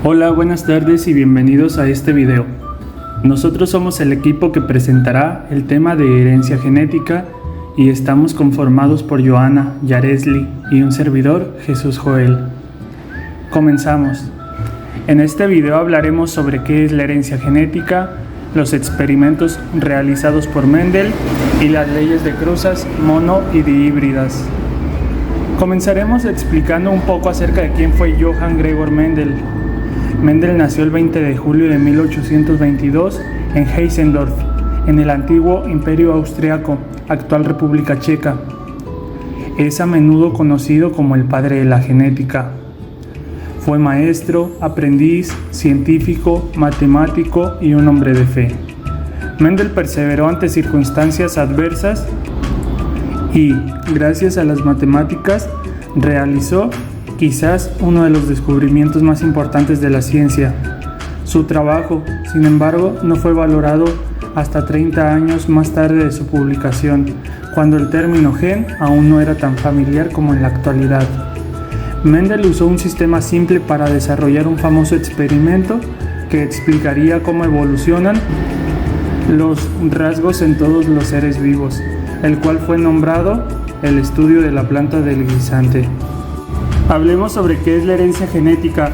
Hola, buenas tardes y bienvenidos a este video. Nosotros somos el equipo que presentará el tema de herencia genética y estamos conformados por Joana, Yaresli y un servidor, Jesús Joel. Comenzamos. En este video hablaremos sobre qué es la herencia genética, los experimentos realizados por Mendel y las leyes de cruzas mono y dihíbridas. Comenzaremos explicando un poco acerca de quién fue Johann Gregor Mendel. Mendel nació el 20 de julio de 1822 en Heissendorf, en el antiguo Imperio Austriaco, actual República Checa. Es a menudo conocido como el padre de la genética. Fue maestro, aprendiz, científico, matemático y un hombre de fe. Mendel perseveró ante circunstancias adversas y, gracias a las matemáticas, realizó quizás uno de los descubrimientos más importantes de la ciencia. Su trabajo, sin embargo, no fue valorado hasta 30 años más tarde de su publicación, cuando el término gen aún no era tan familiar como en la actualidad. Mendel usó un sistema simple para desarrollar un famoso experimento que explicaría cómo evolucionan los rasgos en todos los seres vivos, el cual fue nombrado el estudio de la planta del guisante. Hablemos sobre qué es la herencia genética.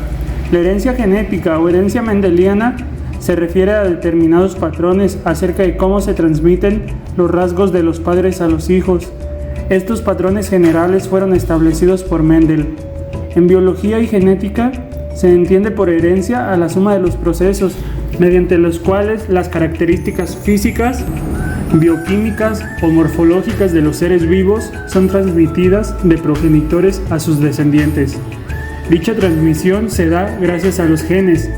La herencia genética o herencia mendeliana se refiere a determinados patrones acerca de cómo se transmiten los rasgos de los padres a los hijos. Estos patrones generales fueron establecidos por Mendel. En biología y genética se entiende por herencia a la suma de los procesos mediante los cuales las características físicas, bioquímicas o morfológicas de los seres vivos son transmitidas de progenitores a sus descendientes. Dicha transmisión se da gracias a los genes,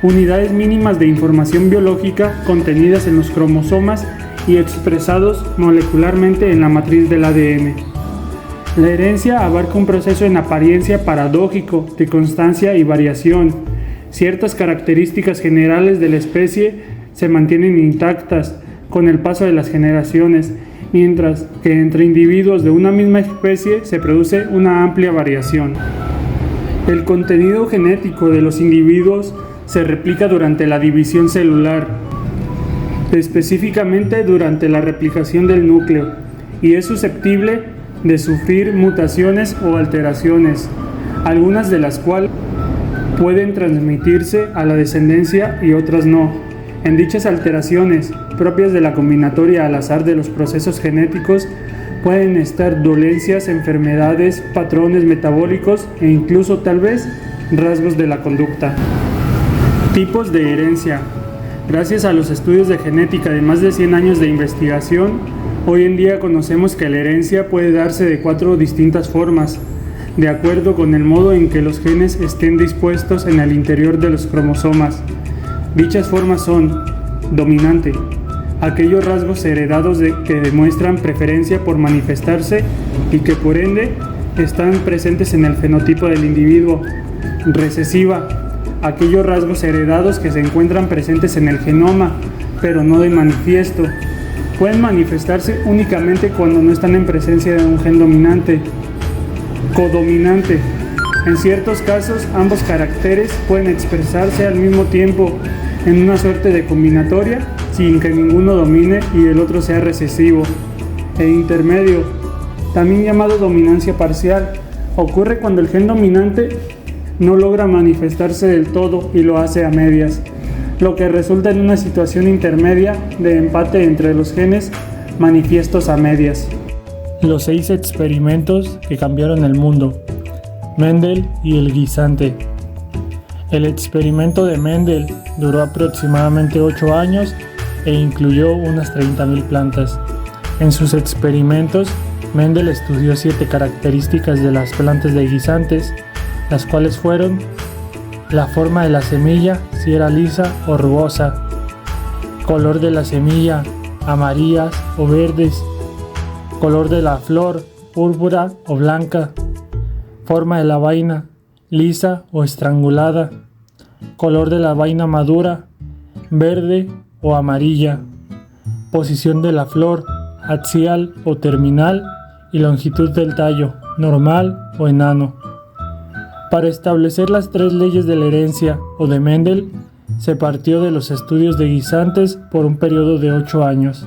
unidades mínimas de información biológica contenidas en los cromosomas y expresados molecularmente en la matriz del ADN. La herencia abarca un proceso en apariencia paradójico de constancia y variación. Ciertas características generales de la especie se mantienen intactas con el paso de las generaciones, mientras que entre individuos de una misma especie se produce una amplia variación. El contenido genético de los individuos se replica durante la división celular, específicamente durante la replicación del núcleo, y es susceptible de sufrir mutaciones o alteraciones, algunas de las cuales pueden transmitirse a la descendencia y otras no. En dichas alteraciones, propias de la combinatoria al azar de los procesos genéticos, pueden estar dolencias, enfermedades, patrones metabólicos e incluso tal vez rasgos de la conducta. Tipos de herencia. Gracias a los estudios de genética de más de 100 años de investigación, hoy en día conocemos que la herencia puede darse de 4 distintas formas, de acuerdo con el modo en que los genes estén dispuestos en el interior de los cromosomas. Dichas formas son: dominante, aquellos rasgos heredados que demuestran preferencia por manifestarse y que por ende están presentes en el fenotipo del individuo. Recesiva, aquellos rasgos heredados que se encuentran presentes en el genoma, pero no de manifiesto. Pueden manifestarse únicamente cuando no están en presencia de un gen dominante. Codominante, en ciertos casos ambos caracteres pueden expresarse al mismo tiempo en una suerte de combinatoria sin que ninguno domine y el otro sea recesivo. E intermedio, también llamado dominancia parcial, ocurre cuando el gen dominante no logra manifestarse del todo y lo hace a medias, lo que resulta en una situación intermedia de empate entre los genes manifiestos a medias. Los 6 experimentos que cambiaron el mundo. Mendel y el guisante. El experimento de Mendel duró aproximadamente 8 años e incluyó unas 30.000 plantas. En sus experimentos, Mendel estudió 7 características de las plantas de guisantes, las cuales fueron: la forma de la semilla, si era lisa o rugosa; color de la semilla, amarillas o verdes; color de la flor, púrpura o blanca; forma de la vaina, lisa o estrangulada; color de la vaina madura, verde o amarilla; posición de la flor, axial o terminal; y longitud del tallo, normal o enano. Para establecer las 3 leyes de la herencia o de Mendel, se partió de los estudios de guisantes por un periodo de 8 años.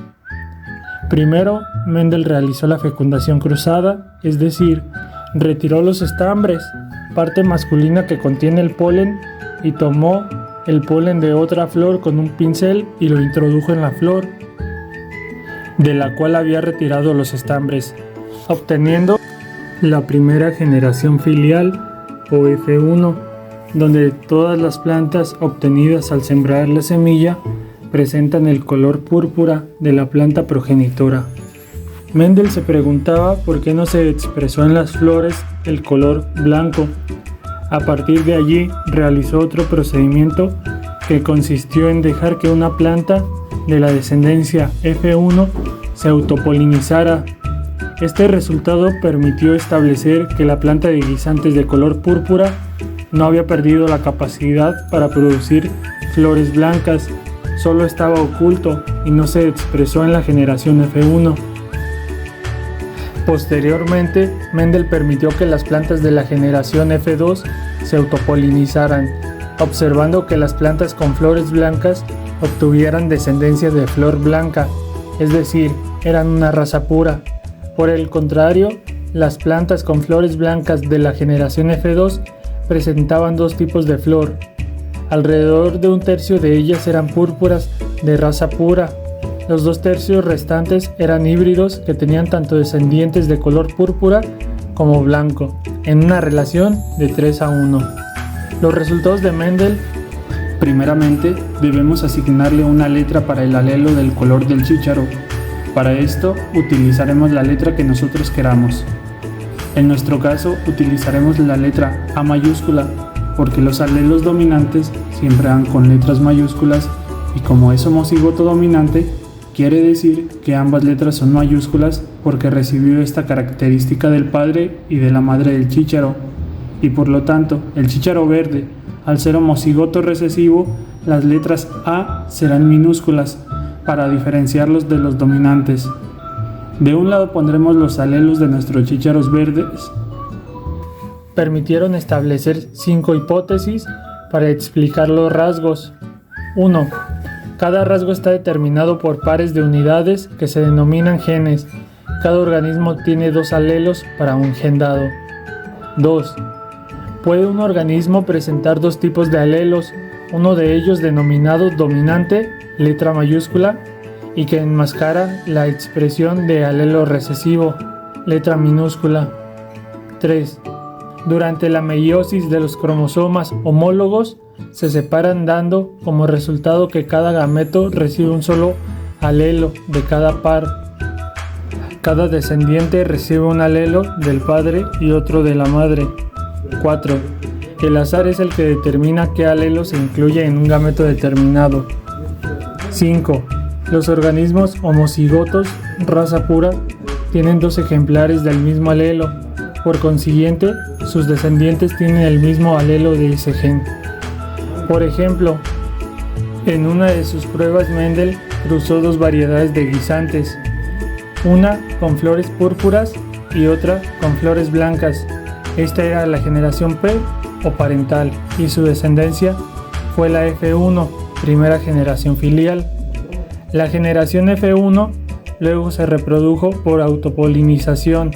Primero, Mendel realizó la fecundación cruzada, es decir, retiró los estambres, parte masculina que contiene el polen, y tomó el polen de otra flor con un pincel y lo introdujo en la flor, de la cual había retirado los estambres, obteniendo la primera generación filial o F1, donde todas las plantas obtenidas al sembrar la semilla presentan el color púrpura de la planta progenitora. Mendel se preguntaba por qué no se expresó en las flores el color blanco. A partir de allí realizó otro procedimiento que consistió en dejar que una planta de la descendencia F1 se autopolinizara. Este resultado permitió establecer que la planta de guisantes de color púrpura no había perdido la capacidad para producir flores blancas, solo estaba oculto y no se expresó en la generación F1. Posteriormente, Mendel permitió que las plantas de la generación F2 se autopolinizaran, observando que las plantas con flores blancas obtuvieran descendencia de flor blanca, es decir, eran una raza pura. Por el contrario, las plantas con flores blancas de la generación F2 presentaban 2 tipos de flor. Alrededor de 1/3 de ellas eran púrpuras de raza pura. Los 2/3 restantes eran híbridos que tenían tanto descendientes de color púrpura como blanco, en una relación de 3:1. Los resultados de Mendel: primeramente, debemos asignarle una letra para el alelo del color del chícharo. Para esto, utilizaremos la letra que nosotros queramos. En nuestro caso, utilizaremos la letra A mayúscula, porque los alelos dominantes siempre van con letras mayúsculas, y como es homocigoto dominante, quiere decir que ambas letras son mayúsculas porque recibió esta característica del padre y de la madre del chícharo, y por lo tanto, el chícharo verde, al ser homocigoto recesivo, las letras A serán minúsculas para diferenciarlos de los dominantes. De un lado pondremos los alelos de nuestros chícharos verdes. Permitieron establecer 5 hipótesis para explicar los rasgos. 1. Cada rasgo está determinado por pares de unidades que se denominan genes. Cada organismo tiene 2 alelos para un gen dado. 2. Puede un organismo presentar 2 tipos de alelos, uno de ellos denominado dominante, letra mayúscula, y que enmascara la expresión de alelo recesivo, letra minúscula. 3. Durante la meiosis de los cromosomas homólogos se separan, dando como resultado que cada gameto recibe un solo alelo de cada par. Cada descendiente recibe un alelo del padre y otro de la madre. 4. El azar es el que determina qué alelo se incluye en un gameto determinado. 5. Los organismos homocigotos, raza pura, tienen 2 ejemplares del mismo alelo. Por consiguiente, sus descendientes tienen el mismo alelo de ese gen. Por ejemplo, en una de sus pruebas Mendel cruzó 2 variedades de guisantes, una con flores púrpuras y otra con flores blancas. Esta era la generación P o parental y su descendencia fue la F1, primera generación filial. La generación F1 luego se reprodujo por autopolinización,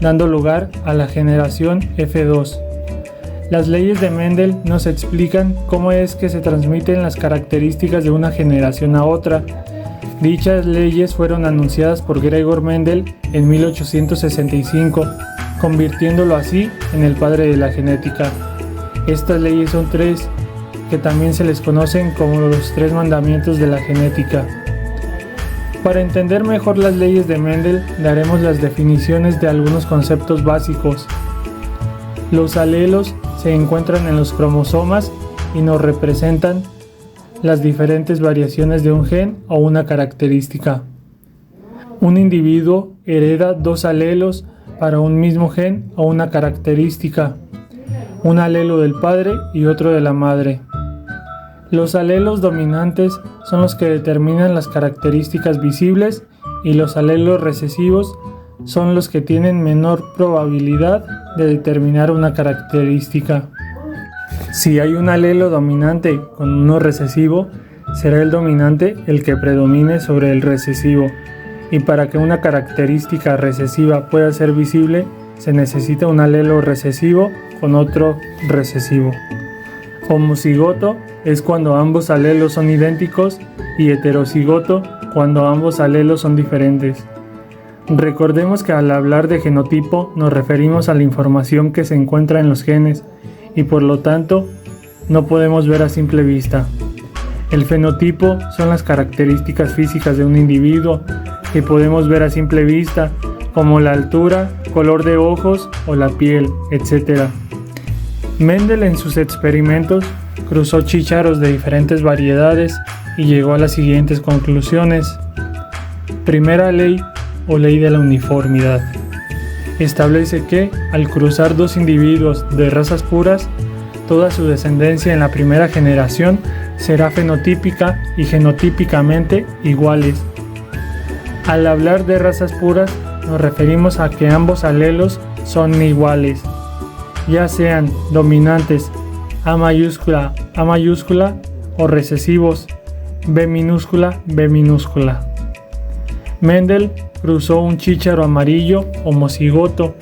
dando lugar a la generación F2. Las leyes de Mendel nos explican cómo es que se transmiten las características de una generación a otra. Dichas leyes fueron anunciadas por Gregor Mendel en 1865, convirtiéndolo así en el padre de la genética. Estas leyes son 3, que también se les conocen como los 3 mandamientos de la genética. Para entender mejor las leyes de Mendel, daremos las definiciones de algunos conceptos básicos. Los alelos se encuentran en los cromosomas y nos representan las diferentes variaciones de un gen o una característica. Un individuo hereda 2 alelos para un mismo gen o una característica, un alelo del padre y otro de la madre. Los alelos dominantes son los que determinan las características visibles y los alelos recesivos son los que tienen menor probabilidad de determinar una característica. Si hay un alelo dominante con uno recesivo, será el dominante el que predomine sobre el recesivo, y para que una característica recesiva pueda ser visible, se necesita un alelo recesivo con otro recesivo. Homocigoto es cuando ambos alelos son idénticos y heterocigoto cuando ambos alelos son diferentes. Recordemos que al hablar de genotipo nos referimos a la información que se encuentra en los genes y por lo tanto no podemos ver a simple vista. El fenotipo son las características físicas de un individuo que podemos ver a simple vista, como la altura, color de ojos o la piel, etc. Mendel en sus experimentos cruzó chícharos de diferentes variedades y llegó a las siguientes conclusiones. Primera ley o ley de la uniformidad. Establece que, al cruzar dos individuos de razas puras, toda su descendencia en la primera generación será fenotípica y genotípicamente iguales. Al hablar de razas puras, nos referimos a que ambos alelos son iguales, ya sean dominantes A mayúscula o recesivos B minúscula. Mendel cruzó un chícharo amarillo homocigoto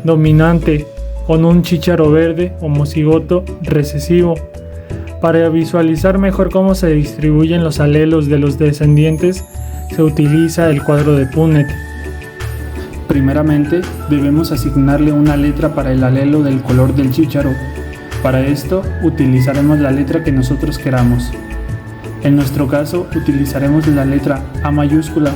dominante con un chícharo verde homocigoto recesivo. Para visualizar mejor cómo se distribuyen los alelos de los descendientes, se utiliza el cuadro de Punnett. Primeramente, debemos asignarle una letra para el alelo del color del chícharo. Para esto, utilizaremos la letra que nosotros queramos. En nuestro caso, utilizaremos la letra A mayúscula,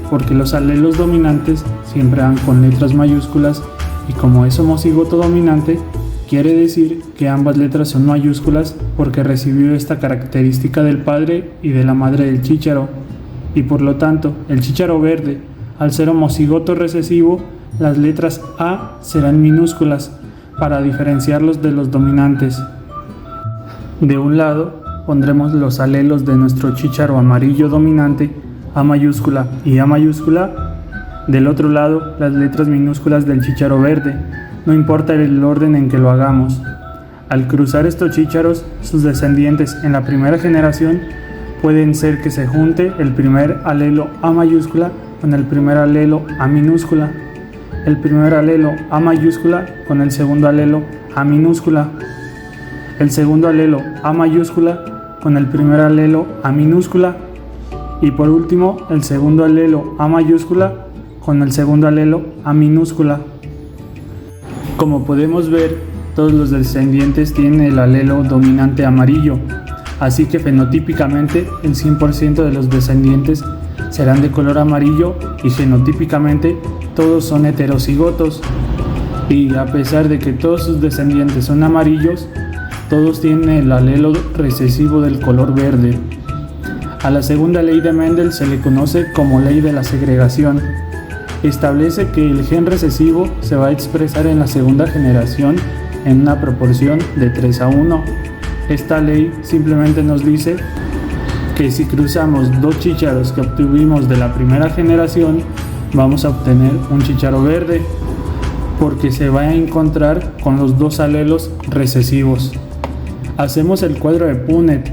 porque los alelos dominantes siempre van con letras mayúsculas y como es homocigoto dominante, quiere decir que ambas letras son mayúsculas porque recibió esta característica del padre y de la madre del chícharo. Y por lo tanto, el chícharo verde, al ser homocigoto recesivo, las letras A serán minúsculas para diferenciarlos de los dominantes. De un lado, pondremos los alelos de nuestro chícharo amarillo dominante, A mayúscula y A mayúscula. Del otro lado, las letras minúsculas del chícharo verde, no importa el orden en que lo hagamos. Al cruzar estos chícharos, sus descendientes en la primera generación pueden ser que se junte el primer alelo A mayúscula con el primer alelo A minúscula, el primer alelo A mayúscula con el segundo alelo A minúscula, el segundo alelo A mayúscula con el primer alelo A minúscula y por último el segundo alelo A mayúscula con el segundo alelo A minúscula. Como podemos ver, todos los descendientes tienen el alelo dominante amarillo, así que fenotípicamente el 100% de los descendientes serán de color amarillo y genotípicamente todos son heterocigotos. Y a pesar de que todos sus descendientes son amarillos, todos tienen el alelo recesivo del color verde. A la segunda ley de Mendel se le conoce como ley de la segregación. Establece que el gen recesivo se va a expresar en la segunda generación en una proporción de 3:1. Esta ley simplemente nos dice que si cruzamos dos chícharos que obtuvimos de la primera generación, vamos a obtener un chícharo verde, porque se va a encontrar con los dos alelos recesivos. Hacemos el cuadro de Punnett,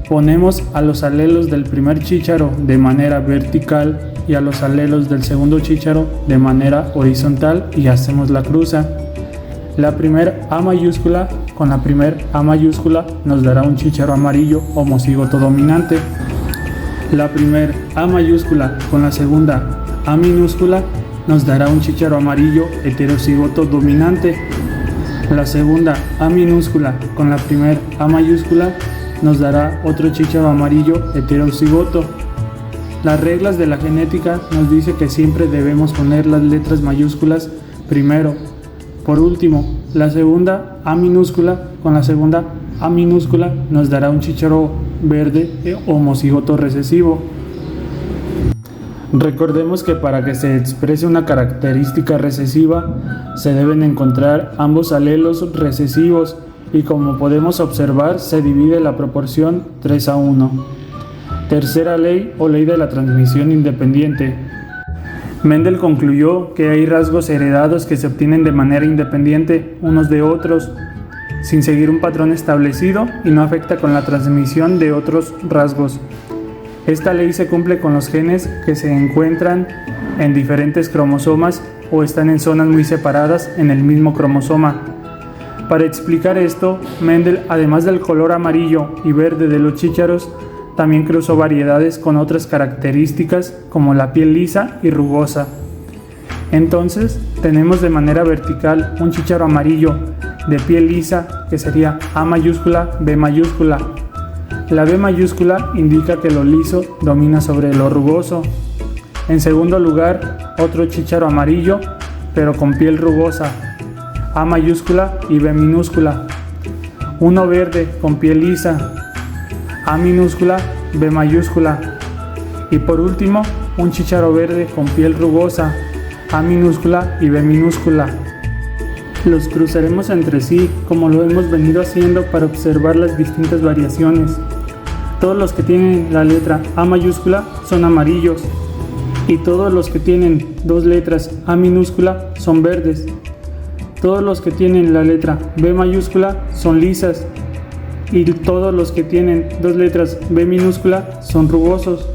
ponemos a los alelos del primer chícharo de manera vertical y a los alelos del segundo chícharo de manera horizontal y hacemos la cruza. La primer A mayúscula con la primer A mayúscula nos dará un chícharo amarillo homocigoto dominante. La primer A mayúscula con la segunda A minúscula nos dará un chícharo amarillo heterocigoto dominante. La segunda A minúscula con la primer A mayúscula nos dará otro chícharo amarillo heterocigoto. Las reglas de la genética nos dice que siempre debemos poner las letras mayúsculas primero. Por último, la segunda A minúscula con la segunda A minúscula nos dará un chícharo verde homocigoto recesivo. Recordemos que para que se exprese una característica recesiva se deben encontrar ambos alelos recesivos y como podemos observar se divide la proporción 3:1. Tercera ley o ley de la transmisión independiente. Mendel concluyó que hay rasgos heredados que se obtienen de manera independiente unos de otros, sin seguir un patrón establecido y no afecta con la transmisión de otros rasgos. Esta ley se cumple con los genes que se encuentran en diferentes cromosomas o están en zonas muy separadas en el mismo cromosoma. Para explicar esto, Mendel, además del color amarillo y verde de los chícharos, también cruzó variedades con otras características como la piel lisa y rugosa. Entonces, tenemos de manera vertical un chícharo amarillo de piel lisa que sería A mayúscula, B mayúscula. La B mayúscula indica que lo liso domina sobre lo rugoso. En segundo lugar, otro chícharo amarillo, pero con piel rugosa, A mayúscula y B minúscula. Uno verde con piel lisa, A minúscula, B mayúscula. Y por último, un chícharo verde con piel rugosa, A minúscula y B minúscula. Los cruzaremos entre sí como lo hemos venido haciendo para observar las distintas variaciones. Todos los que tienen la letra A mayúscula son amarillos y todos los que tienen dos letras A minúscula son verdes. Todos los que tienen la letra B mayúscula son lisas y todos los que tienen dos letras B minúscula son rugosos.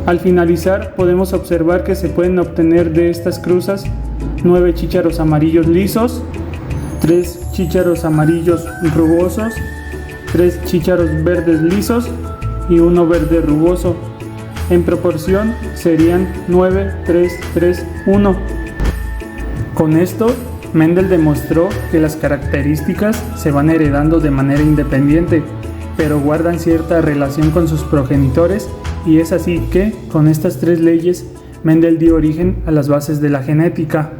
Al finalizar podemos observar que se pueden obtener de estas cruzas 9 chícharos amarillos lisos, 3 chícharos amarillos rugosos, 3 chícharos verdes lisos y 1 verde rugoso. En proporción serían 9, 3, 3, 1. Con esto, Mendel demostró que las características se van heredando de manera independiente, pero guardan cierta relación con sus progenitores, y es así que, con estas tres leyes, Mendel dio origen a las bases de la genética.